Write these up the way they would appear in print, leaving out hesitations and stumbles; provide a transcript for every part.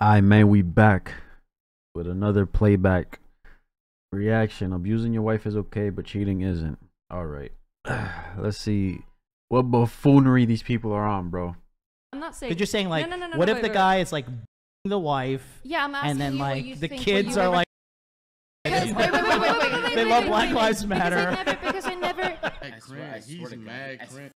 Alright, man, we back with another playback reaction. Abusing your wife is okay, but cheating isn't. Alright. Let's see what buffoonery these people are on, bro. I'm not saying. Because you're saying, like, no, what if wait, the wait. guy is, like, the wife, Yeah, I'm asking and then, you what like, you the think, kids what you are, ever- like, Wait, they love Black Lives Matter. Because I never. He's mad cringe.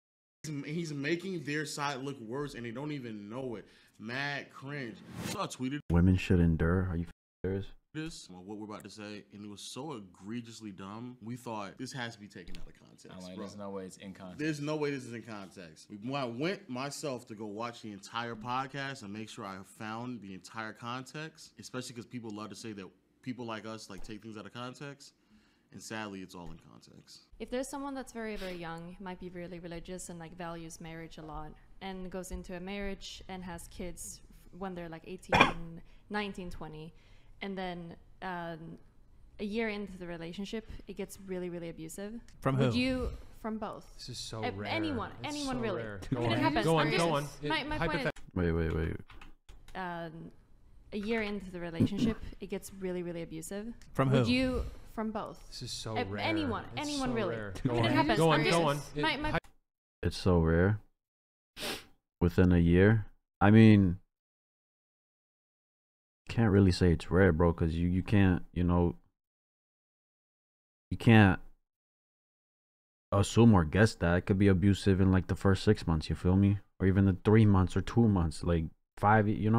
He's making their side look worse, and they don't even know it. Mad cringe. So I tweeted Women should endure. Are you serious? this, what we're about to say, and it was so egregiously dumb. We thought this has to be taken out of context. I'm like, bro. there's no way it's in context. There's no way this is in context. I went myself to go watch the entire podcast and make sure I found the entire context, especially because people love to say that people like us like take things out of context, and sadly, it's all in context. If there's someone that's very, very young, might be really religious and like values marriage a lot, and goes into a marriage and has kids when they're like 18, 19, 20, and then a year into the relationship, it gets really, really abusive. From Would who? you? From both. This is so rare. Anyone It's so really. rare. I mean, it happens. Go I'm on, just- go on. My point is, Wait. a year into the relationship, it gets really, really abusive. From Would who? you? From both. This is so rare. Anyone It's so really. rare. Go I mean, it on, happens. go on, I'm go on. just- my It's so rare. Within a year? I mean, can't really say it's rare, bro, because you can't, you can't assume or guess that. It could be abusive in like the first 6 months, you feel me? Or even the 3 months or 2 months, like 5, point is,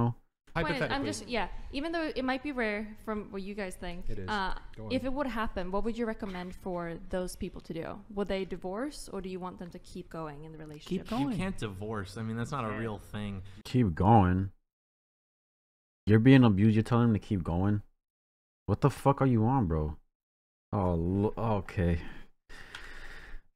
Hypothetically. I'm just even though it might be rare from what you guys think, It is. Go on. if it would happen, what would you recommend for those people to do? Would they divorce, or do you want them to keep going in the relationship? Keep going. You can't divorce. I mean, that's not a real thing. Keep going. You're being abused, you're telling him to keep going? What the fuck are you on, bro? Oh, okay.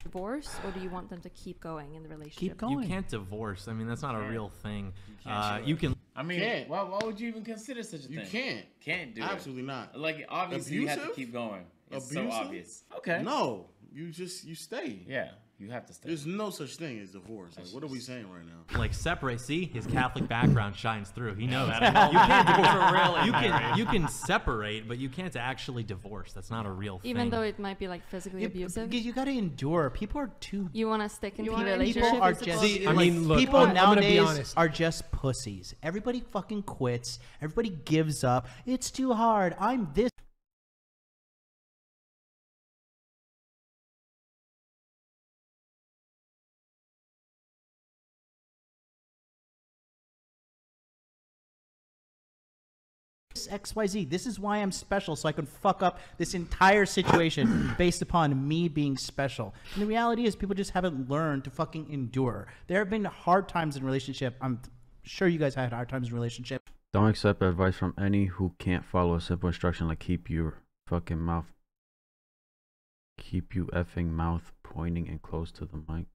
Divorce, or do you want them to keep going in the relationship? Keep going. You can't divorce. I mean, that's not a real thing. can't You can. I mean, Can't. why would you even consider such a You thing? can't. do Absolutely not. it. Like, obviously, you have to Abusive? keep going. It's Abusive? so obvious. Okay. No, you stay. Yeah, you have to stay. There's no such thing as divorce. Like, what are we saying right now? Like separate. See, his Catholic background shines through. He knows. That You can't divorce. really You can separate, but you can't actually divorce. That's not a real thing. Even though it might be like physically abusive, Because you got to endure. People are too. you want to stick in the People relationship. are is the just. goal? See, I mean, look, people I'm gonna be nowadays honest. are just pussies. Everybody fucking quits. Everybody gives up. It's too hard. I'm this. XYZ. This is why I'm special, so I can fuck up this entire situation based upon me being special. And the reality is, people just haven't learned to fucking endure. There have been hard times in relationship. I'm sure you guys had hard times in relationship. Don't accept advice from any who can't follow a simple instruction like keep your fucking mouth. Keep you effing mouth pointing and close to the mic.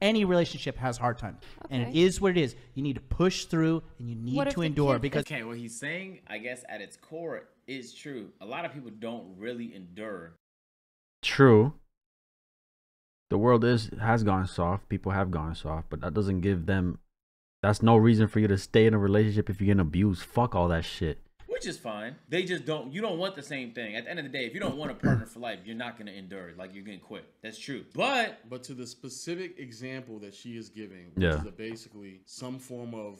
Any relationship has hard times, and it Okay. is what it is. You need to push through, and you need What if to the endure kid- because Okay, what he's saying, I guess, at its core, is true. A lot of people don't really endure. True. The world has gone soft. People have gone soft, but that doesn't give them. That's no reason for you to stay in a relationship if you're getting abused. Fuck all that shit. Which is fine. They just don't. You don't want the same thing. At the end of the day, if you don't want a partner for life, you're not gonna endure. Like, you're gonna quit. That's true. But to the specific example that she is giving, which Yeah. is basically some form of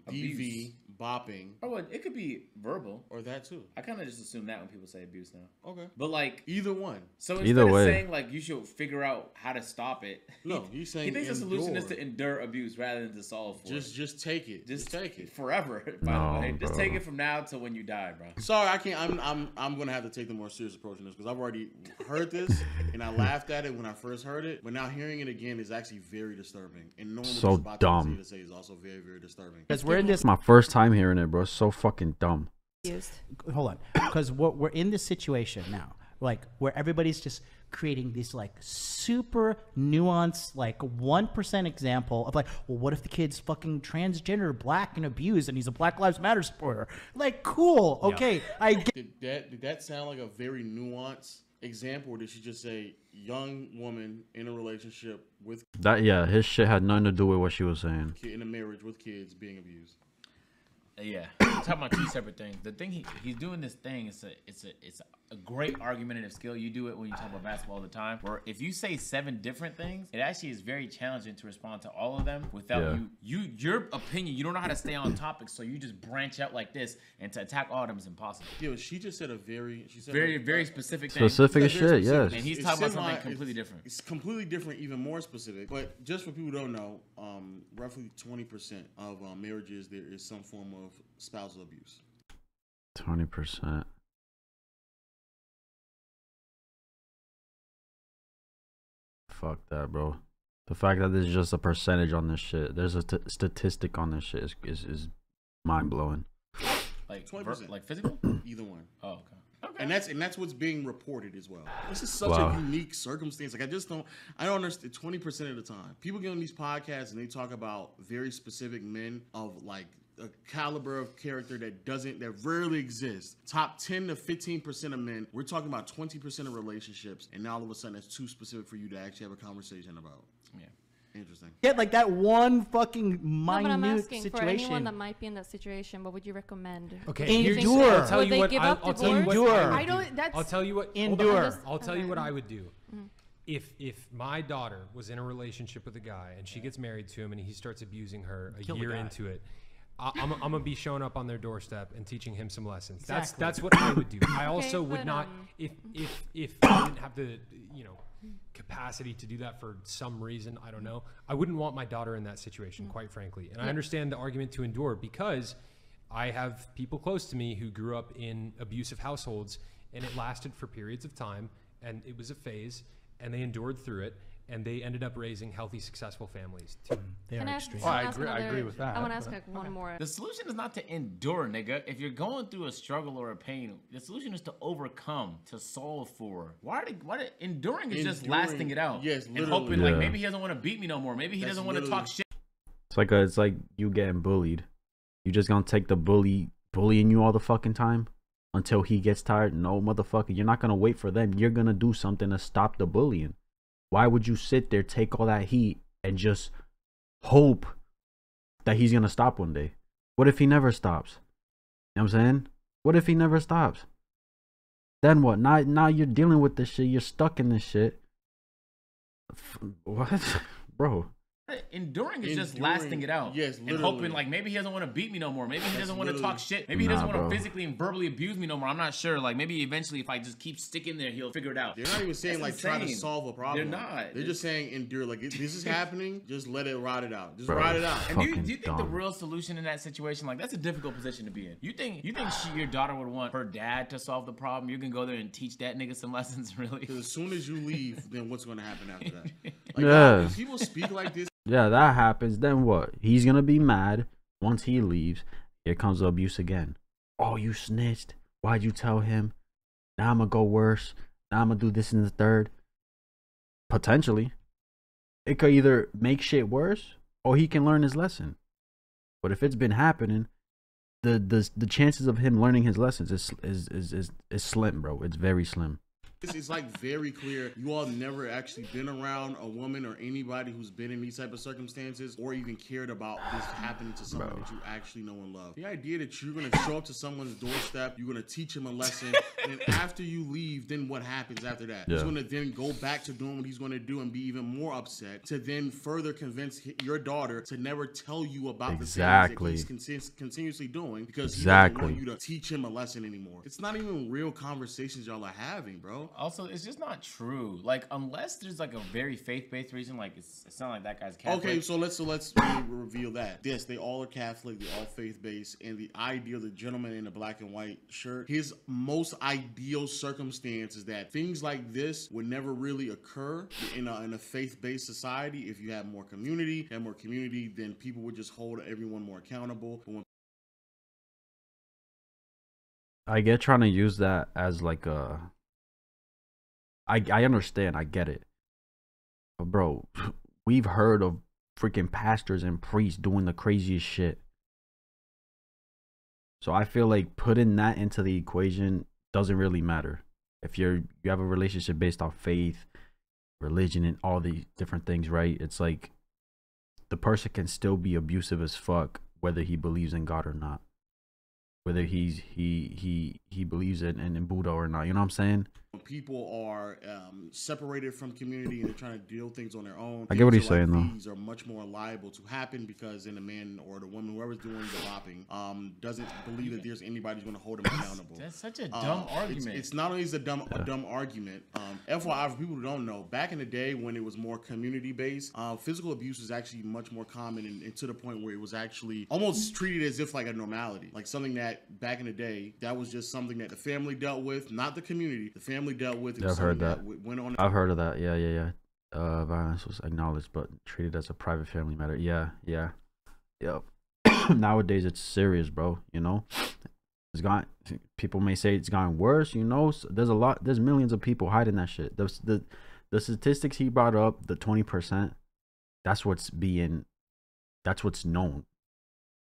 Abuse. DV, bopping, oh, well, it could be verbal. or that too. I kind of just assume that when people say abuse now. Okay. But like, Either one. so instead Either of way. saying like you should figure out how to stop it, No, he's saying he thinks the solution is endure. to endure abuse rather than to solve for it. Just take it. Just take it. forever. By No, the way, just bro. take it from now till when you die, bro. Sorry, I can't. I'm gonna have to take the more serious approach in this because I've already heard this and I laughed at it when I first heard it. But now hearing it again is actually very disturbing. And knowing So what he's about dumb. to say is also very, very disturbing. because we're in this. It's my first time hearing it, bro. It's so fucking dumb. Abused. Hold on, because we're in this situation now, like where everybody's just creating this like super nuanced, like 1% example of like, well, what if the kid's fucking transgender, black, and abused, and he's a Black Lives Matter supporter? Like, cool, okay, I get. Did that sound like a very nuanced example, or did she just say young woman in a relationship with That yeah, his shit had nothing to do with what she was saying. in a marriage with kids being abused? Yeah, we're talking about two separate things. The thing he's doing this thing. It's a great argumentative skill. You do it when you talk about basketball all the time. Where if you say 7 different things, it actually is very challenging to respond to all of them without your opinion. You don't know how to stay on topic, so you just branch out like this, and to attack all of them is impossible. Yeah, but she just said Very specific thing. Specific as shit, yes. And he's talking about something completely different. It's completely different, even more specific. But just for people who don't know, roughly 20% of marriages there is some form of spousal abuse. 20%. Fuck that, bro. The fact that there's just a percentage on this shit, there's a statistic on this shit is mind blowing. Like 20%. like physical. Either one. Oh, okay. And that's what's being reported as well. This is such Wow. a unique circumstance. Like I don't understand. 20% of the time, people get on these podcasts and they talk about very specific men of like a caliber of character that rarely exists. Top 10 to 15% of men. We're talking about 20% of relationships, and now all of a sudden it's too specific for you to actually have a conversation about. Yeah. Interesting. Yeah, like that one fucking No, but I'm minute asking for anyone situation. that might be in that situation, what would you recommend? Okay, Do you here's- think Endure. that- I'll tell would you they what give I'll, up I'll tell you what divorce? Endure. I would I do. don't- that's- I'll tell you what. Endure. I'll tell you what Okay. I would do. If my daughter was in a relationship with a guy and she gets married to him and he starts abusing her a Kill the year guy. into it, I'm gonna be showing up on their doorstep and teaching him some lessons. Exactly. That's what I would do. I also would but, not if I didn't have the capacity to do that for some reason, I don't know, I wouldn't want my daughter in that situation, quite frankly. And I understand the argument to endure because I have people close to me who grew up in abusive households and it lasted for periods of time and it was a phase and they endured through it and they ended up raising healthy, successful families too. They Can are I ask- extreme. can I ask agree- I another- agree with that, I want to ask but- like one more. The solution is not to endure, nigga. If you're going through a struggle or a pain, the solution is to overcome, to solve for. Why enduring is just Enduring- lasting it out. yes, and literally. hoping Yeah. like maybe he doesn't want to beat me no more. Maybe he That's doesn't want to literally- talk shit. It's like you getting bullied. You just gonna take the bullying you all the fucking time until he gets tired? No, motherfucker. You're not gonna wait for them. You're gonna do something to stop the bullying. Why would you sit there, take all that heat, and just hope that he's gonna stop one day? What if he never stops? You know what I'm saying? What if he never stops? Then what? Now you're dealing with this shit. You're stuck in this shit. What? Bro. Enduring is just Enduring- lasting it out. yes, and literally. hoping like maybe he doesn't want to beat me no more. Maybe he That's doesn't want to talk literally- shit. Maybe he doesn't Nah, want to bro. physically and verbally abuse me no more. I'm not sure. Like maybe eventually if I just keep sticking there, he'll figure it out. They're not even saying That's like try to insane. solve a problem. They're not. They're just saying endure. Like this is happening. Just let it ride it out. Just Bro. ride it out. And do you Fucking think the dumb. real solution in that situation, like that's a difficult position to be in? You think your daughter would want her dad to solve the problem? You can go there and teach that nigga some lessons, really? Because as soon as you leave, then what's going to happen after that? Like, Yeah. when people speak like this. Yeah, that happens. Then what? He's gonna be mad once he leaves. Here comes the abuse again. Oh, you snitched. Why'd you tell him? Now I'm gonna go worse. Now I'm gonna do this and the third. Potentially. It could either make shit worse or he can learn his lesson. But if it's been happening, the chances of him learning his lessons is slim, bro. It's very slim. It's like very clear you all never actually been around a woman or anybody who's been in these type of circumstances or even cared about this happening to someone Bro. that you actually know and love. The idea that you're going to show up to someone's doorstep, you're going to teach him a lesson, and after you leave, then what happens after that? He's Yeah. going to then go back to doing what he's going to do and be even more upset to then further convince your daughter to never tell you about Exactly. the things that he's continuously doing because Exactly. he doesn't want you to teach him a lesson anymore. It's not even real conversations y'all are having, bro. Also, it's just not true. Like, unless there's like a very faith-based reason, like it's not like that guy's Catholic. Okay, so let's really reveal that. Yes, they all are Catholic, they all faith-based, and the idea of the gentleman in the black and white shirt, his most ideal circumstance is that things like this would never really occur in a faith-based society. If you have more community, then people would just hold everyone more accountable. But when I get trying to use that as like I understand, I get it. But bro, we've heard of freaking pastors and priests doing the craziest shit. So I feel like putting that into the equation doesn't really matter. if you have a relationship based off faith, religion, and all these different things, right? It's like the person can still be abusive as fuck whether he believes in God or not, whether he believes in Buddha or not. You know what I'm saying? When people are separated from community and they're trying to deal things on their own, I get what things he's saying, though. these are much more liable to happen because then the man or the woman, whoever's doing the bopping, doesn't believe that there's anybody who's going to hold him accountable. That's such a dumb argument. It's not only is a dumb argument. FYI, for people who don't know, back in the day when it was more community based, physical abuse was actually much more common and to the point where it was actually almost treated as if like a normality, like something that back in the day that was just something that the family dealt with, not the community. The family dealt with. Yeah, I've heard that. Went on. I've heard of that. Yeah. Violence was acknowledged but treated as a private family matter. Yeah. Yep. Nowadays it's serious, bro. You know, it's gone. People may say it's gotten worse. You know, so there's millions of people hiding that shit. The statistics he brought up, the 20%, that's what's known.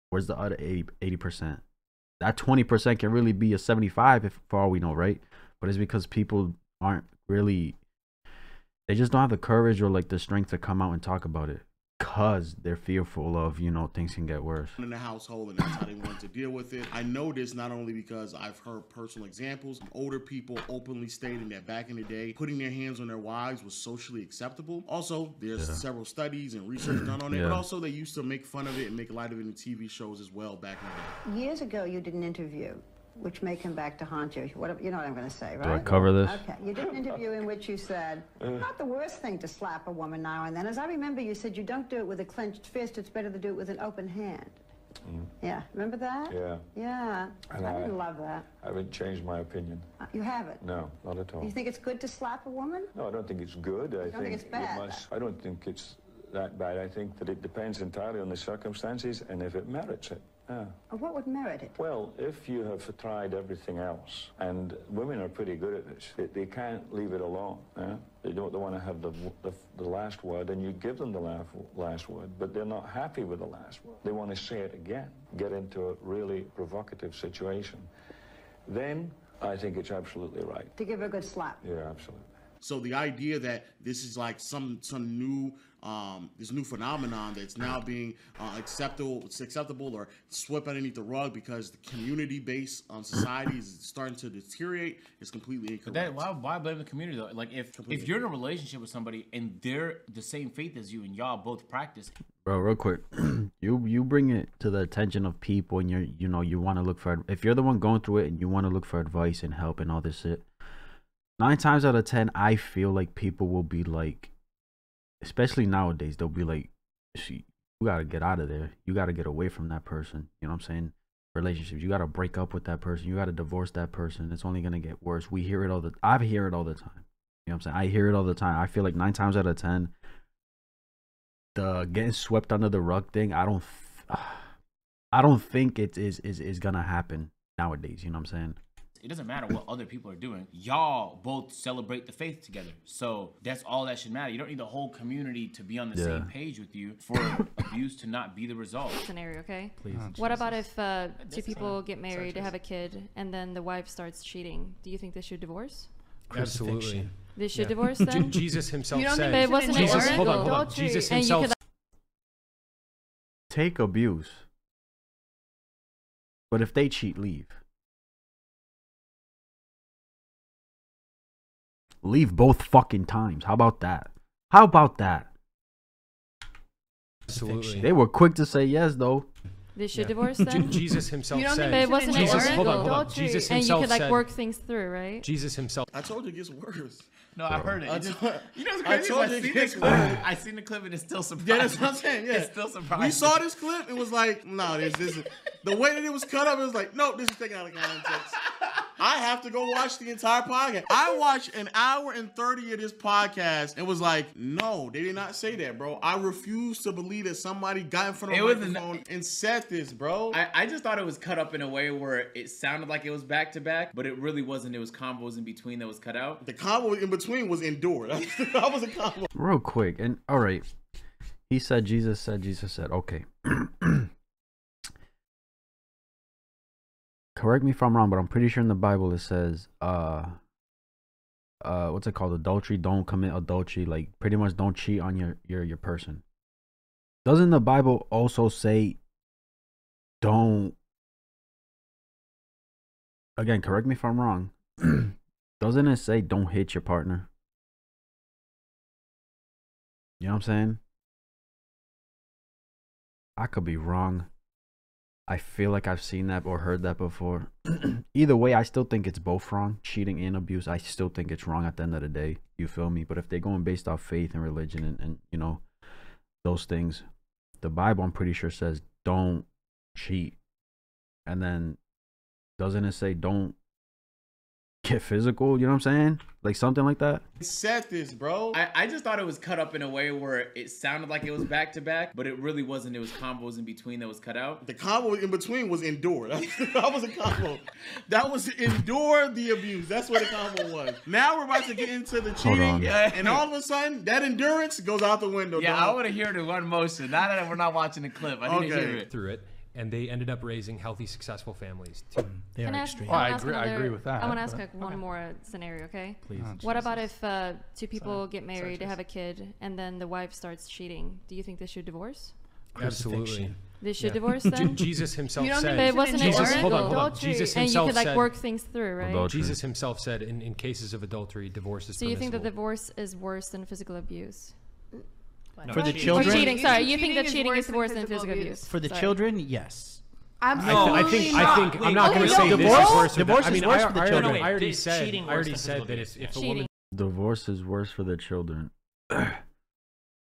Where's the other 80%? That 20% can really be a 75 for all we know, right? But it's because people aren't really, they just don't have the courage or like the strength to come out and talk about it because they're fearful of, you know, things can get worse in the household, and that's how they want to deal with it. I know this not only because I've heard personal examples of older people openly stating that back in the day, putting their hands on their wives was socially acceptable. Also, there's several studies and research done on it, but also they used to make fun of it and make light of it in TV shows as well back in the day. Years ago, you did an interview, which may come back to haunt you. What, you know what I'm going to say, right? Do I cover this? Okay. You did an interview in which you said, not the worst thing to slap a woman now and then. As I remember, you said you don't do it with a clenched fist. It's better to do it with an open hand. Yeah. Remember that? Yeah. Yeah. And I didn't love that. I haven't changed my opinion. You haven't? No, not at all. You think it's good to slap a woman? No, I don't think it's good. I think it's bad? I don't think it's that bad. I think that it depends entirely on the circumstances and if it merits it. Yeah. What would merit it? Well, if you have tried everything else, and women are pretty good at this, they can't leave it alone. Yeah? They don't want to have the last word, and you give them the last word, but they're not happy with the last word. They want to say it again, get into a really provocative situation. Then I think it's absolutely right. To give her a good slap? Yeah, absolutely. So the idea that this is like some new this new phenomenon that's now being acceptable or swept underneath the rug because the community-based society is starting to deteriorate is completely incorrect. But why blame the community though? Like if you're in a relationship with somebody and they're the same faith as you and y'all both practice. Bro, real quick, you bring it to the attention of people and you want to look for, if you're the one going through it and you want to look for advice and help and all this shit, 9 times out of 10, I feel like people will be like, especially nowadays, they'll be like, you gotta get out of there. You gotta get away from that person. You know what I'm saying? Relationships. You gotta break up with that person. You gotta divorce that person. It's only gonna get worse. I hear it all the time. You know what I'm saying? I hear it all the time. I feel like 9 times out of 10, the getting swept under the rug thing, I don't think it is gonna happen nowadays. You know what I'm saying? It doesn't matter what other people are doing. Y'all both celebrate the faith together. So that's all that should matter. You don't need the whole community to be on the same page with you for abuse to not be the result. Scenario, okay? Please. What about if two people get married, they have a kid, and then the wife starts cheating? Do you think they should divorce? Absolutely. They should divorce then? Jesus himself You don't said. think it wasn't Jesus, an hold illegal on. adultery? Jesus And you himself. could, Take abuse. But if they cheat, leave. Leave both fucking times. How about that? Absolutely. They were quick to say yes, though. they should divorce then? Jesus himself You don't think said. it wasn't Jesus, an hold on. illegal Jesus and you himself could like said. work things through, right? Jesus himself. I told you it gets worse. No, I heard it. I It just, told- you know what's I crazy? told I you seen it the gets clip. worse. I seen the clip and it's still surprising. Yeah, that's what I'm saying. Yeah. It's still surprising. We saw this clip. It was like, no, this is the way that it was cut up. It was like, no, this is taken out of context. I have to go watch the entire podcast. I watched an hour and 30 of this podcast and was like, no, they did not say that, bro. I refuse to believe that somebody got in front of a microphone and said this, bro. I just thought it was cut up in a way where it sounded like it was back to back, but it really wasn't. It was combos in between that was cut out. The combo in between was endured. That was a combo. Real quick. And all right. He said, Jesus said. Okay. Correct me if I'm wrong, but I'm pretty sure in the Bible it says, what's it called, adultery, don't commit adultery, like pretty much don't cheat on your person. Doesn't the Bible also say don't, again, correct me if I'm wrong, doesn't it say don't hit your partner? You know what I'm saying? I could be wrong. I feel like I've seen that or heard that before. Either way, I still think it's both wrong. Cheating and abuse, I still think it's wrong at the end of the day. You feel me? But if they're going based off faith and religion and you know, those things, the Bible, I'm pretty sure, says don't cheat. And then doesn't it say don't get physical? You know what I'm saying? Like something like that. Said this, bro. I just thought it was cut up in a way where it sounded like it was back to back, but it really wasn't. It was combos in between that was cut out. The combo in between was endure. That was a combo. That was endure the abuse. That's what the combo was. Now we're about to get into the cheating, and all of a sudden that endurance goes out the window. Yeah, dog. I want to hear it in one motion. Now that we're not watching the clip, I need to hear it. Through it, and they ended up raising healthy, successful families too. They Can are I ask- extreme. I wanna I ask agree- I another- agree with that, I want to ask but- like one more scenario, okay? Please. What about if two people get married, they have a kid, and then the wife starts cheating? Do you think they should divorce? Absolutely. Crucifixion. They should divorce then? Jesus himself You don't said. think But they it wasn't Jesus, illegal. hold on, hold on. Adultery. Jesus And you himself could like said. work things through, right? Adultery. Jesus himself said, in cases of adultery, divorce is So you think that permissible. divorce is worse than physical abuse? For the Or children, cheating, sorry. You Cheating think that is cheating worse is than worse than physical physical abuse. abuse? for the Sorry. children, yes. Absolutely I think I'm not Okay, going to no, say this divorce- is worse. divorce I is mean, worse I for the already, children. No, I already wait, said, cheating I worse already than said physical that abuse. if a Cheating. woman, Divorce is worse for the children.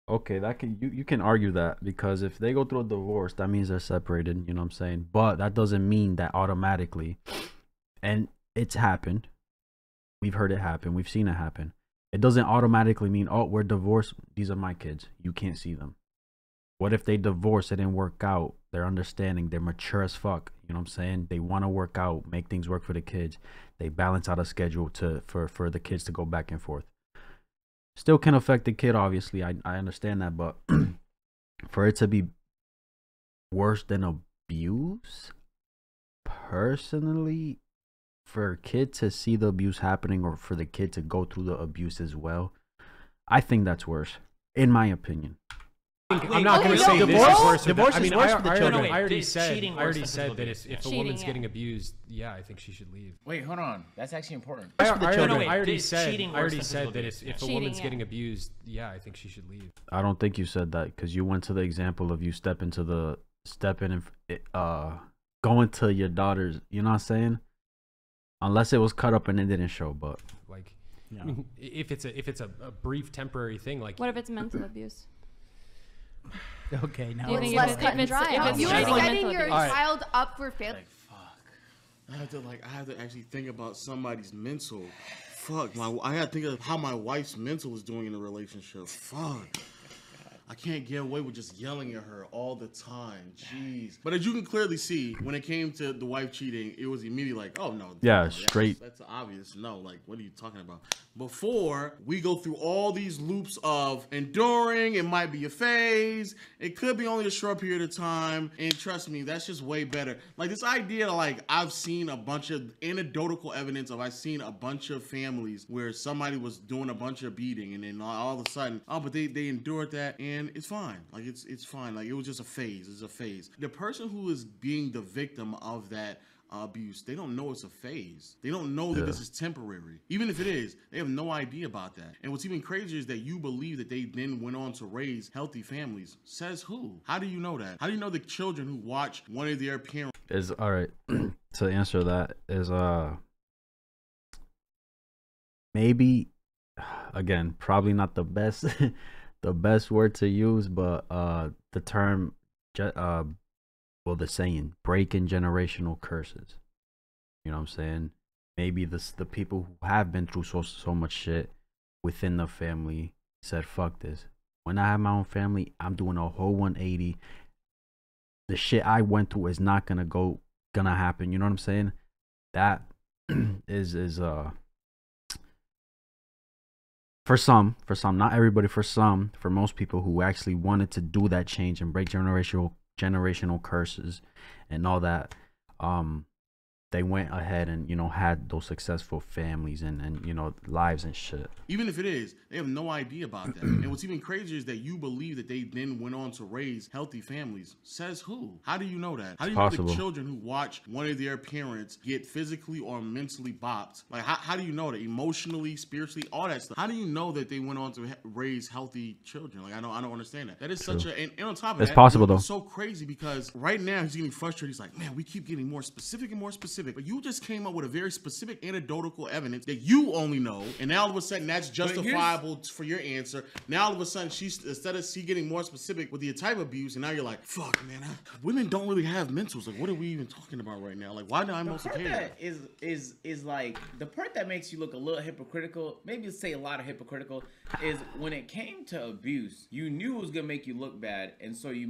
Okay, that can you can argue that, because if they go through a divorce, that means they're separated, you know what I'm saying? But that doesn't mean that automatically, and it's happened. We've heard it happen. We've seen it happen. It doesn't automatically mean, oh, we're divorced. These are my kids. You can't see them. What if they divorce, it didn't work out? They're understanding. They're mature as fuck. You know what I'm saying? They want to work out, make things work for the kids. They balance out a schedule for the kids to go back and forth. Still can affect the kid, obviously. I understand that, but for it to be worse than abuse, personally, for a kid to see the abuse happening or for the kid to go through the abuse as well, I think that's worse, in my opinion. I'm not going to okay, say no, this is divorce- worse. divorce I is mean, worse for the children. Wait, I already is said, cheating I already worse than said that physical if a Cheating, woman's yeah. getting abused, yeah, I think she should leave. Wait, hold on. That's actually important. Worse for the children. wait, I already is said, cheating I worse already than said physical that abuse? if a Cheating, woman's yeah. getting abused, yeah, I think she should leave. I don't think you said that, because you went to the example of you stepping in and going to your daughter's, you know what I'm saying? Unless it was cut up and it didn't show, but Like, Yeah. I mean, if it's a brief temporary thing, like What if it's mental abuse? Okay, now Do you It's think less if cut and it's- dry. if it's You are cheating and setting mental your abuse? child up for failure. Like, fuck. I have to actually think about somebody's mental. Fuck, I gotta think of how my wife's mental is doing in a relationship. Fuck. I can't get away with just yelling at her all the time. Jeez. But as you can clearly see, when it came to the wife cheating, it was immediately like, oh no. Yeah, that's- straight. That's obvious. No, like, what are you talking about? Before, we go through all these loops of enduring. It might be a phase. It could be only a short period of time. And trust me, that's just way better. Like, this idea, like, I've seen a bunch of anecdotal evidence of, I've seen a bunch of families where somebody was doing a bunch of beating, and then all of a sudden, oh, but they endured that, and it's fine. Like, it's fine. Like, it was just a phase. It's a phase. The person who is being the victim of that abuse, they don't know it's a phase. They don't know that this is temporary. Even if it is, they have no idea about that. And what's even crazier is that you believe that they then went on to raise healthy families. Says who? How do you know that? How do you know the children who watch one of their parents? is all right. To answer that is maybe, again, probably not the best the best word to use, but the term the saying, breaking generational curses. You know what I'm saying? Maybe the people who have been through so much shit within the family said, fuck this. When I have my own family, I'm doing a whole 180. The shit I went through is not gonna happen. You know what I'm saying? That is for some, not everybody, for most people who actually wanted to do that change and break generational curses and all that, they went ahead and, you know, had those successful families and you know, lives and shit. Even if it is, they have no idea about that. And what's even crazier is that you believe that they then went on to raise healthy families. Says who? How do you know that? How do you know the children who watch one of their parents get physically or mentally bopped? Like, how do you know that? Emotionally, spiritually, all that stuff. How do you know that they went on to raise healthy children? Like, I don't understand that. That is such a, and on top of it's that, possible though. It's so crazy because right now he's getting frustrated. He's like, man, we keep getting more specific and more specific. But you just came up with a very specific anecdotal evidence that you only know, and now all of a sudden that's justifiable for your answer. Now all of a sudden instead of she getting more specific with the type of abuse, and now you're like, fuck, man, women don't really have mentals. Like, what are we even talking about right now? Like, why do I most care? That is like the part that makes you look a little hypocritical, maybe say a lot of hypocritical, is when it came to abuse, you knew it was gonna make you look bad, and so you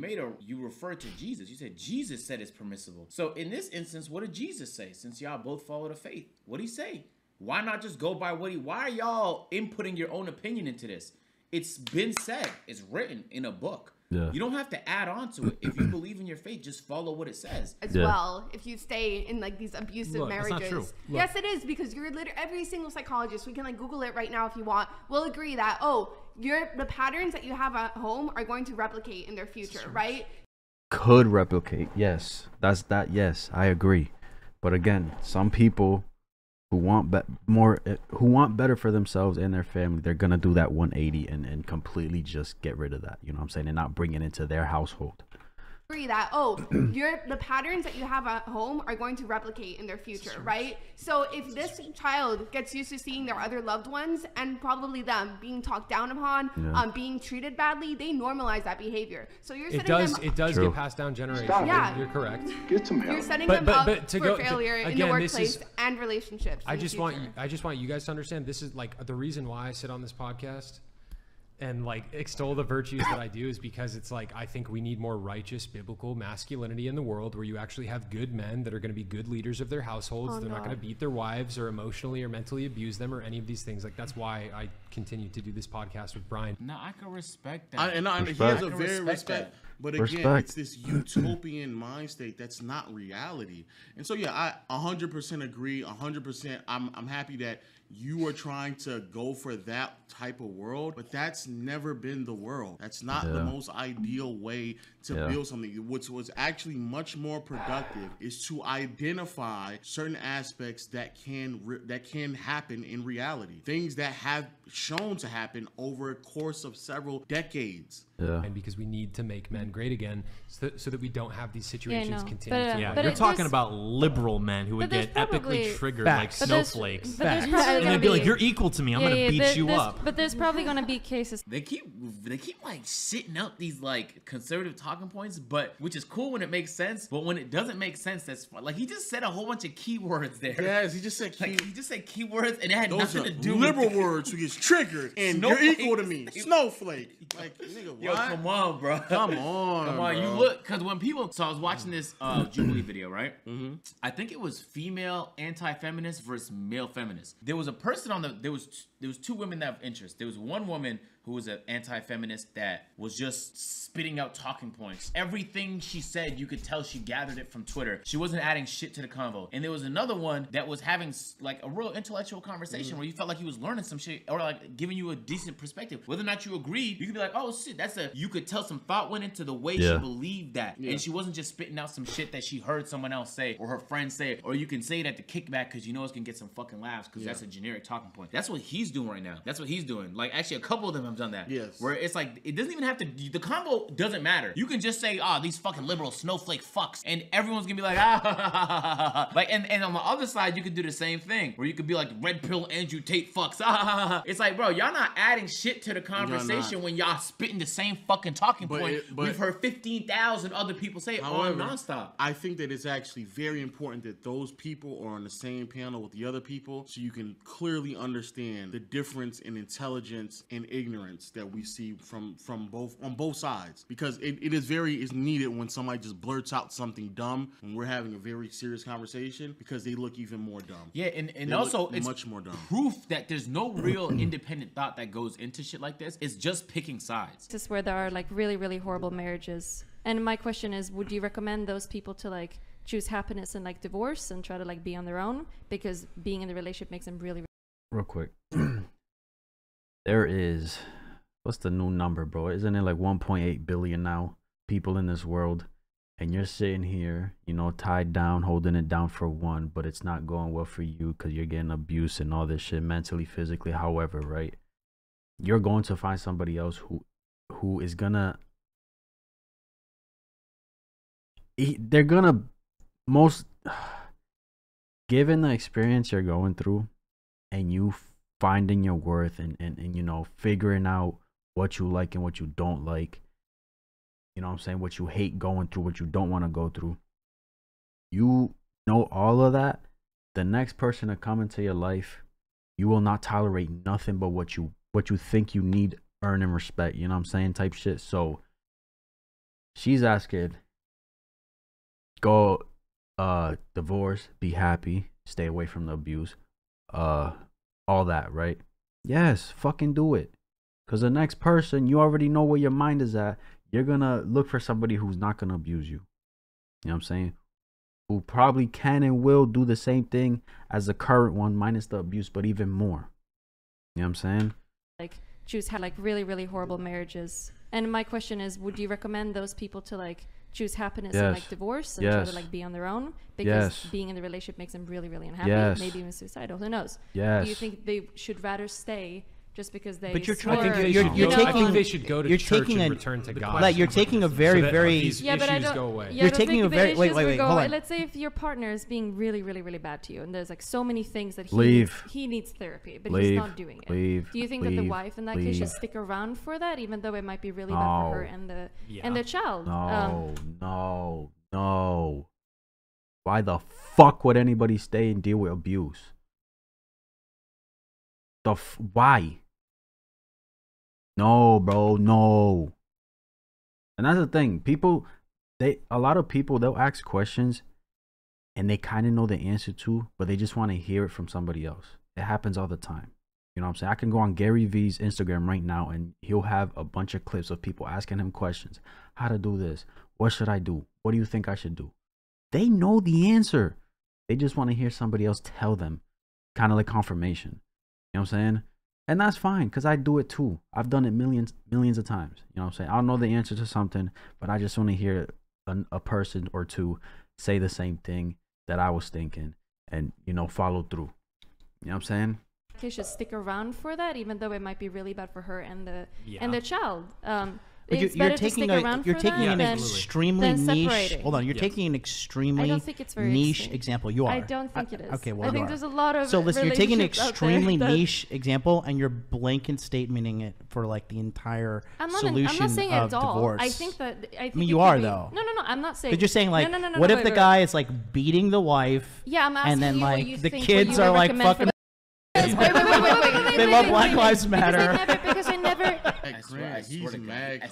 referred to Jesus. You said Jesus said it's permissible. So in this instance, what did Jesus say? Since y'all both follow the faith, what did he say? Why not just go by why are y'all inputting your own opinion into this? It's been said, it's written in a book. Yeah. You don't have to add on to it. If you believe in your faith, just follow what it says. As well, if you stay in like these abusive marriages. That's not true. Yes, it is, because you're literally every single psychologist, we can like Google it right now if you want, will agree that the patterns that you have at home are going to replicate in their future, right? Could replicate, yes. Yes, I agree. But again, some people who want better for themselves and their family, they're gonna do that 180 and completely just get rid of that. You know what I'm saying? And not bring it into their household. Agree that the patterns that you have at home are going to replicate in their future, right? So if this child gets used to seeing their other loved ones and probably them being talked down upon, being treated badly, they normalize that behavior. So you're setting it does get passed down generations. Yeah, you're correct. Get some help. You're setting them up for failure in the workplace and relationships. I just want you guys to understand, this is like the reason why I sit on this podcast and like extol the virtues that I do is because it's like I think we need more righteous biblical masculinity in the world where you actually have good men that are going to be good leaders of their households. They're not going to beat their wives or emotionally or mentally abuse them or any of these things. Like that's why I continue to do this podcast with Brian. No, I can respect that. He has a very respect. But again, it's this utopian mind state that's not reality. And so yeah, I 100% agree. 100%. I'm happy that you are trying to go for that type of world, but that's never been the world. That's not the most ideal way to build something. What's actually much more productive is to identify certain aspects that can happen in reality. Things that have shown to happen over a course of several decades. Yeah. And because we need to make men great again so that we don't have these situations continue. You're talking about liberal men who would get epically triggered like snowflakes. And they'd be like, you're equal to me. I'm going to beat you up. But there's probably going to be cases. They keep like shitting out these like conservative talking points, but which is cool when it makes sense. But when it doesn't make sense, that's fun. Like he just said a whole bunch of keywords there. Yes, he just said keywords, and it had those nothing to do liberal with words who gets triggered, and you're equal to me. Snowflake. Like, nigga, what? Yo, come on, bro. Come on, bro. You look, because when people, so I was watching this Jubilee video, right? Mm-hmm. I think it was female anti-feminist versus male feminist. There was a person there was two women that have interest. There was one woman who was an anti-feminist that was just spitting out talking points. Everything she said, you could tell she gathered it from Twitter. She wasn't adding shit to the convo. And there was another one that was having like a real intellectual conversation where you felt like he was learning some shit or like giving you a decent perspective. Whether or not you agreed, you could be like, oh shit, you could tell some thought went into the way she believed that. And she wasn't just spitting out some shit that she heard someone else say or her friend say, or you can say it at the kickback because you know it's gonna get some fucking laughs because that's a generic talking point. That's what he's doing right now. That's what he's doing. Like actually a couple of them have done that. Yes. Where it's like, it doesn't even have to, the combo doesn't matter. You can just say, these fucking liberal snowflake fucks. And everyone's gonna be like, Like, and on the other side, you could do the same thing. Where you could be like, red pill Andrew Tate fucks. It's like, bro, y'all not adding shit to the conversation when y'all spitting the same fucking talking point. We've heard 15,000 other people say it on nonstop. I think that it's actually very important that those people are on the same panel with the other people so you can clearly understand the difference in intelligence and ignorance that we see from both sides, because it is needed when somebody just blurts out something dumb when we're having a very serious conversation, because they look even more dumb. Yeah, and also it's much more dumb. Proof that there's no real independent thought that goes into shit like this. It's just picking sides. This is where there are like really, really horrible marriages. And my question is, would you recommend those people to like choose happiness and like divorce and try to like be on their own because being in the relationship makes them really. Real quick, there is, what's the new number, bro? Isn't it like 1.8 billion now people in this world? And you're sitting here, you know, tied down, holding it down for one, but it's not going well for you because you're getting abuse and all this shit, mentally, physically, however, right? You're going to find somebody else who is gonna, they're gonna given the experience you're going through and you finding your worth and you know, figuring out what you like and what you don't like, you know what I'm saying, what you hate going through, what you don't want to go through, you know, all of that, the next person to come into your life, you will not tolerate nothing but what you think you need, earn and respect, you know what I'm saying, type shit. So she's asking, go divorce, be happy, stay away from the abuse, all that, right? Yes, fucking do it. Because the next person, you already know where your mind is at. You're gonna look for somebody who's not gonna abuse you. You know what I'm saying? Who probably can and will do the same thing as the current one, minus the abuse, but even more. You know what I'm saying? Like choose like really, really horrible marriages. And my question is, would you recommend those people to like choose happiness and like divorce and try to like be on their own because being in the relationship makes them really, really unhappy, maybe even suicidal, who knows? Do you think they should rather stay just because they? But you're I think they should go to church and return to God. Like you're taking a very, very these issues go away. You're taking a very wait, hold on. Let's say if your partner is being really, really, really bad to you, and there's like so many things that he needs therapy, but he's not doing it. Do you think that the wife in that case should stick around for that, even though it might be really bad for her and the child? No. Why the fuck would anybody stay and deal with abuse? Why? No, bro, no. And that's the thing. A lot of people, they'll ask questions and they kind of know the answer to, but they just want to hear it from somebody else. It happens all the time. You know what I'm saying? I can go on Gary V's Instagram right now and he'll have a bunch of clips of people asking him questions. How to do this? What should I do? What do you think I should do? They know the answer. They just want to hear somebody else tell them, kind of like confirmation. You know what I'm saying? And that's fine, because I do it too. I've done it millions of times. You know what I'm saying? I don't know the answer to something, but I just want to hear a person or two say the same thing that I was thinking and, you know, follow through. You know what I'm saying? They should stick around for that, even though it might be really bad for her and the child. But you're taking an extremely niche. Hold on, you're taking an extremely niche example. You are. I don't think it is. Okay, well, I think there's a lot of. So listen, you're taking an extremely niche example and you're blanket statementing it for like the entire solution I'm not saying of it at all. divorce. I think that. I mean, you are though. No. I'm not saying. But you're saying like, what if the guy is like beating the wife? Yeah, I'm asking and then you like what you the think, kids are like fucking. They love Black Lives Matter. Because I never. He's mad.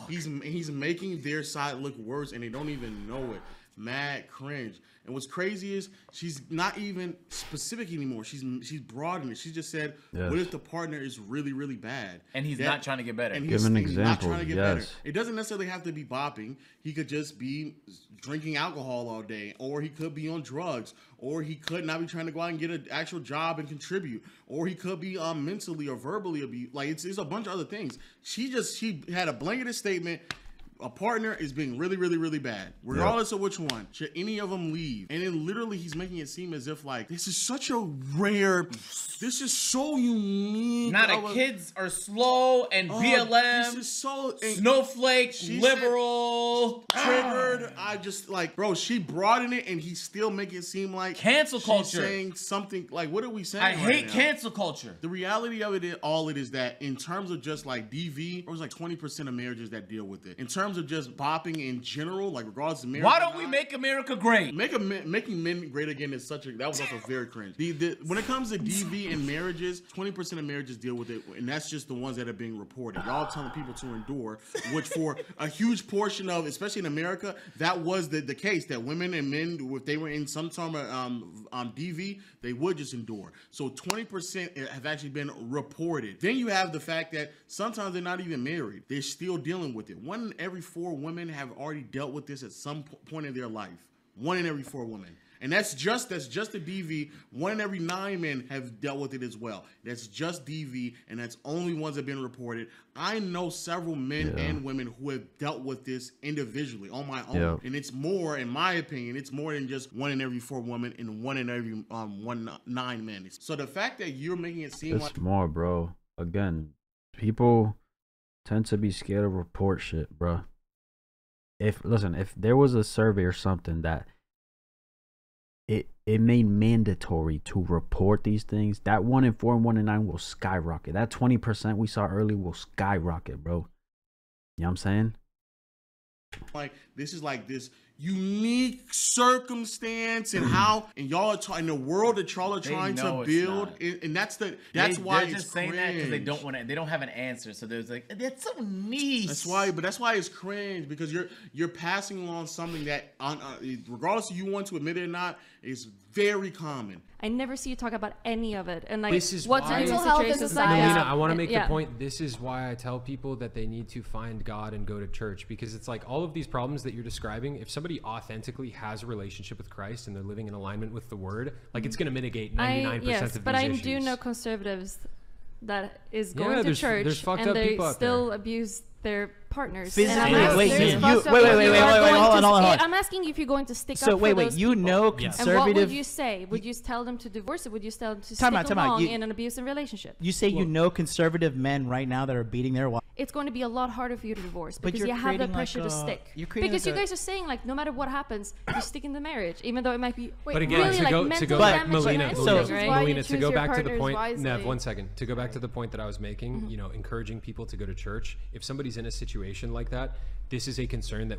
He's making their side look worse, and they don't even know it. Mad cringe. And what's crazy is she's not even specific anymore. She's broadened it. She just said, "What if the partner is really, really bad?" And he's not trying to get better. Give an example. Not trying to get better. It doesn't necessarily have to be bopping. He could just be drinking alcohol all day, or he could be on drugs, or he could not be trying to go out and get an actual job and contribute, or he could be mentally or verbally abused. Like it's a bunch of other things. She had a blanketed statement. A partner is being really, really, really bad, regardless of which one. Should any of them leave? And then literally he's making it seem as if like, this is such a rare, this is so unique. Kids are slow and BLM, this is so snowflake, liberal, triggered. I just like, bro, she broadened it and he still making it seem like cancel culture. Saying something like, what are we saying? I hate cancel culture. The reality of it is that in terms of just like DV, there was like 20% of marriages that deal with it. In terms of just bopping in general, like regardless of marriage. Why don't we make America great? Making men great again is that was also very cringe. When it comes to DV and marriages, 20% of marriages deal with it, and that's just the ones that are being reported. Y'all telling people to endure, which for a huge portion of, especially in America, that was the case, that women and men, if they were in some sort of DV, they would just endure. So 20% have actually been reported. Then you have the fact that sometimes they're not even married. They're still dealing with it. 1 in every 4 women have already dealt with this at some point in their life. 1 in every 4 women. And that's just the DV. 1 in every 9 men have dealt with it as well. That's just DV, and that's only ones that have been reported. I know several men and women who have dealt with this individually on my own. And it's more, in my opinion, it's more than just 1 in every 4 women and 1 in every 9 men. So the fact that you're making it seem like... It's more, bro. Again, people tend to be scared to report shit, bro. If there was a survey or something that it made mandatory to report these things, that 1 in 4 and 1 in 9 will skyrocket. That 20% we saw earlier will skyrocket, bro. You know what I'm saying? Like, this is like this unique circumstance and how, and y'all are in the world that y'all are trying to build, and that's why they're just saying that because they don't have an answer. So there's like, that's so niche. That's why it's cringe, because you're passing along something that regardless if you want to admit it or not, is very common. I never see you talk about any of it, and like this is what's why, mental health is Melina, I want to make the point. This is why I tell people that they need to find God and go to church, because it's like all of these problems that you're describing. If somebody authentically has a relationship with Christ and they're living in alignment with the Word, like it's going to mitigate 99% of these issues. But I do know conservatives that is going to church and they still abuse their partners. Wait, hold on. I'm asking you if you're going to stick up for those you know conservative... And what would you say? Would you tell them to divorce, or would you tell them to stick along in an abusive relationship? You say you know conservative men right now that are beating their wives. It's going to be a lot harder for you to divorce because you have the pressure to stick. Because you guys are saying, like, no matter what happens, you stick in the marriage, even though it might be really to go back, Melina, to go back to the point, Nev, 1 second. To go back to the point that I was making, you know, encouraging people to go to church. If somebody's in a situation like that, this is a concern that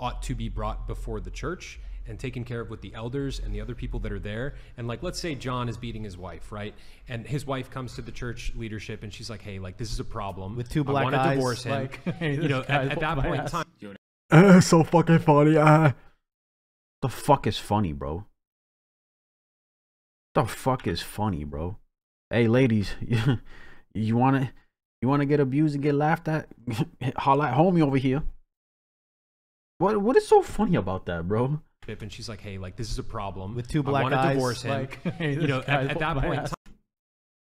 ought to be brought before the church and taken care of with the elders and the other people that are there. And like, let's say John is beating his wife, right? And his wife comes to the church leadership and she's like, hey, like, this is a problem. With 2 black eyes. I want to divorce him. Like, hey, you know, at that point in time. It's so fucking funny. The fuck is funny, bro? The fuck is funny, bro? Hey, ladies, you wanna get abused and get laughed at? Holla at homie over here. What is so funny about that, bro? And she's like, hey, like, this is a problem. With 2 black eyes. I want to divorce him. Like, hey, you know, at that point in time.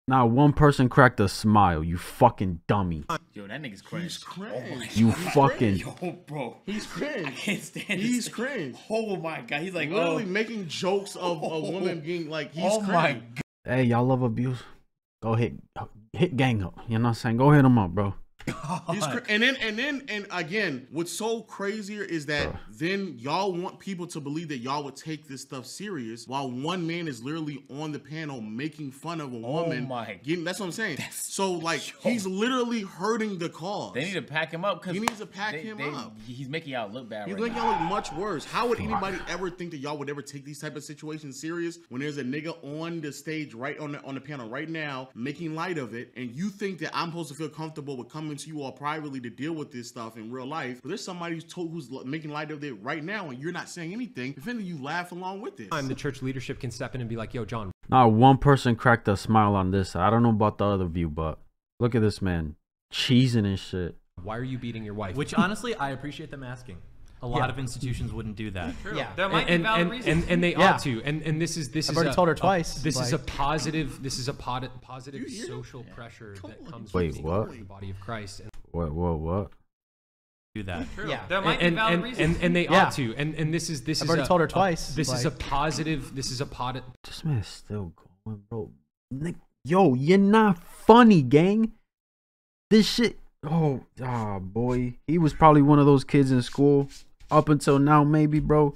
Now, one person cracked a smile, you fucking dummy. Yo, that nigga's cringe. He's cringe. You fucking... Yo, bro. He's cringe. I can't stand it. He's cringe. Oh, my God. He's like, literally making jokes of a woman being like, he's cringe. My God. Hey, y'all love abuse? Go hit gang up. You know what I'm saying? Go hit him up, bro. And again, what's so crazier is that then y'all want people to believe that y'all would take this stuff serious, while one man is literally on the panel making fun of a woman. That's what I'm saying. So like, he's literally hurting the cause. They need to pack him up, because he needs to pack him up. He's making y'all look bad. He's making y'all look much worse. How would anybody ever think that y'all would ever take these type of situations serious when there's a nigga on the stage right on the panel right now making light of it, and you think that I'm supposed to feel comfortable with coming to you all privately to deal with this stuff in real life, but there's somebody who's making light of it right now, and you're not saying anything. If anything, you laugh along with it. The church leadership can step in and be like, yo, John. Now, one person cracked a smile on this. I don't know about the other view, but look at this man cheesing and shit. Why are you beating your wife? Which honestly, I appreciate them asking. A lot of institutions wouldn't do that. True. Yeah, there might be valid reasons, and they ought to. And this is. I've already told her twice. This is a positive. This is a positive social pressure that comes from being part of the body of Christ. What? Do that. True. Yeah, there might be valid reasons, and they ought to. And this is. I've already told her twice. This is a positive. This is a positive. This man's still going, bro. Yo, you're not funny, gang. This shit. Oh, boy. He was probably one of those kids in school. Up until now, maybe, bro.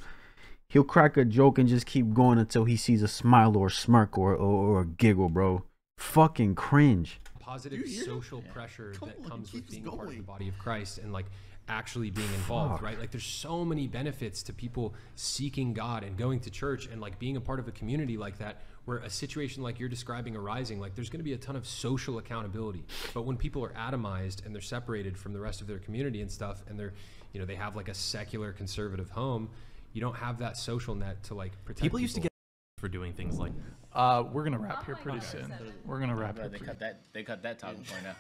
He'll crack a joke and just keep going until he sees a smile or a smirk or a giggle, bro. Fucking cringe. Positive social pressure that comes with being part of the body of Christ and like actually being involved, right? Like, there's so many benefits to people seeking God and going to church and like being a part of a community like that, where a situation like you're describing arising, like there's going to be a ton of social accountability. But when people are atomized and they're separated from the rest of their community and stuff, and they're, you know, they have like a secular conservative home, you don't have that social net to like protect people. Used to get for doing things like we're gonna wrap here pretty soon. We're gonna wrap here. They cut that talking point out.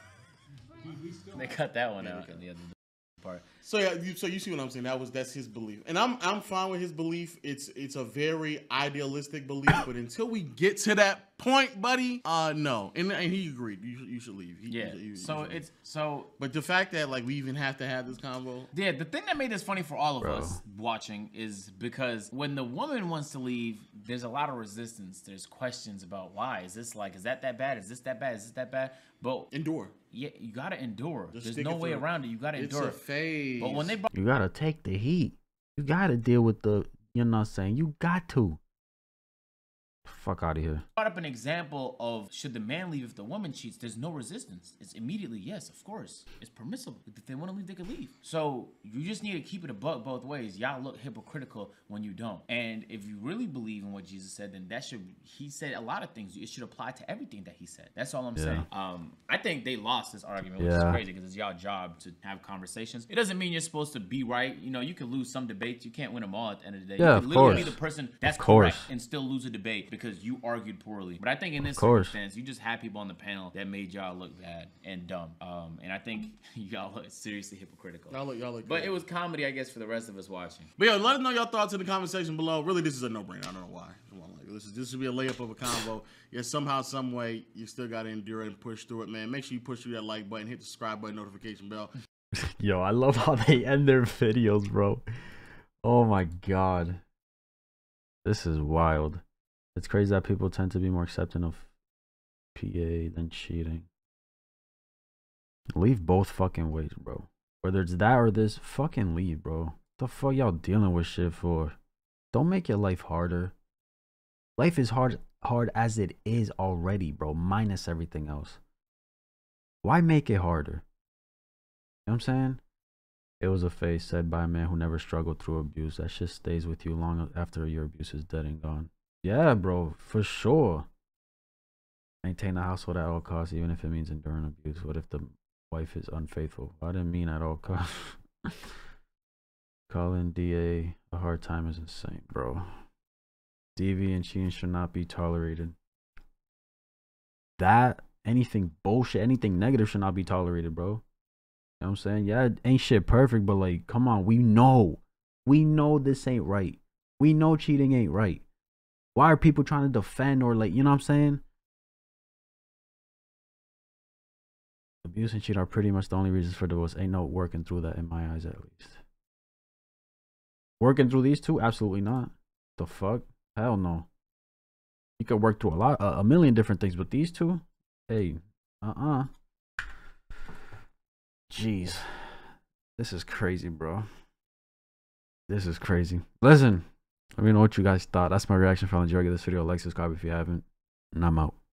They cut that one out in the other part. So yeah, so you see what I'm saying? That's his belief, and I'm fine with his belief. It's a very idealistic belief, but until we get to that point, buddy, no. And he agreed. You should leave. But the fact that like we even have to have this convo. Yeah, the thing that made this funny for all of us watching is because when the woman wants to leave, there's a lot of resistance. There's questions about why is that bad? Is this that bad? Is this that bad? But endure. Yeah, you gotta endure. There's no way around it. You gotta endure. It's a phase. But when you gotta take the heat. You gotta deal with the. You know what I'm saying? You got to. Fuck out of here. Brought up an example of should the man leave if the woman cheats? There's no resistance. It's immediately yes, of course. It's permissible. If they want to leave, they can leave. So you just need to keep it a buck both ways. Y'all look hypocritical when you don't. And if you really believe in what Jesus said, then he said a lot of things. It should apply to everything that he said. That's all I'm saying. I think they lost this argument, which is crazy because it's y'all job to have conversations. It doesn't mean you're supposed to be right. You know, you can lose some debates. You can't win them all at the end of the day. Yeah, you can literally be the person that's correct and still lose a debate because you argued poorly. But I think in this circumstance, you just had people on the panel that made y'all look bad and dumb. And I think y'all look seriously hypocritical. Y'all look but it was comedy, I guess, for the rest of us watching. But yeah, let us know your thoughts in the comment section below. Really, this is a no-brainer. I don't know why. This should be a layup of a convo. Yeah, somehow, some way, you still got to endure it and push through it, man. Make sure you push through that like button, hit the subscribe button, notification bell. Yo, I love how they end their videos, bro. Oh my god. This is wild. It's crazy that people tend to be more accepting of PA than cheating. Leave both fucking ways, bro. Whether it's that or this, fucking leave, bro. The fuck y'all dealing with shit for? Don't make your life harder. Life is hard as it is already, bro, minus everything else. Why make it harder? You know what I'm saying? It was a phase said by a man who never struggled through abuse. That shit stays with you long after your abuse is dead and gone. Yeah, bro, for sure. Maintain the household at all costs, even if it means enduring abuse. What if the wife is unfaithful? I didn't mean at all costs. Calling DA a hard time is insane, bro. DV and cheating should not be tolerated. That, anything bullshit, anything negative should not be tolerated, bro. You know what I'm saying? Yeah, it ain't shit perfect, but like, come on, we know this ain't right. We know cheating ain't right. Why are people trying to defend or like, you know what I'm saying? Abuse and cheat are pretty much the only reasons for divorce. Ain't no working through that in my eyes, at least. Working through these two? Absolutely not. The fuck? Hell no. You could work through a million different things, but these two? Hey, Jeez. This is crazy, bro. This is crazy. Listen, let me know what you guys thought. That's my reaction. If you enjoyed this video, like, subscribe if you haven't. And I'm out.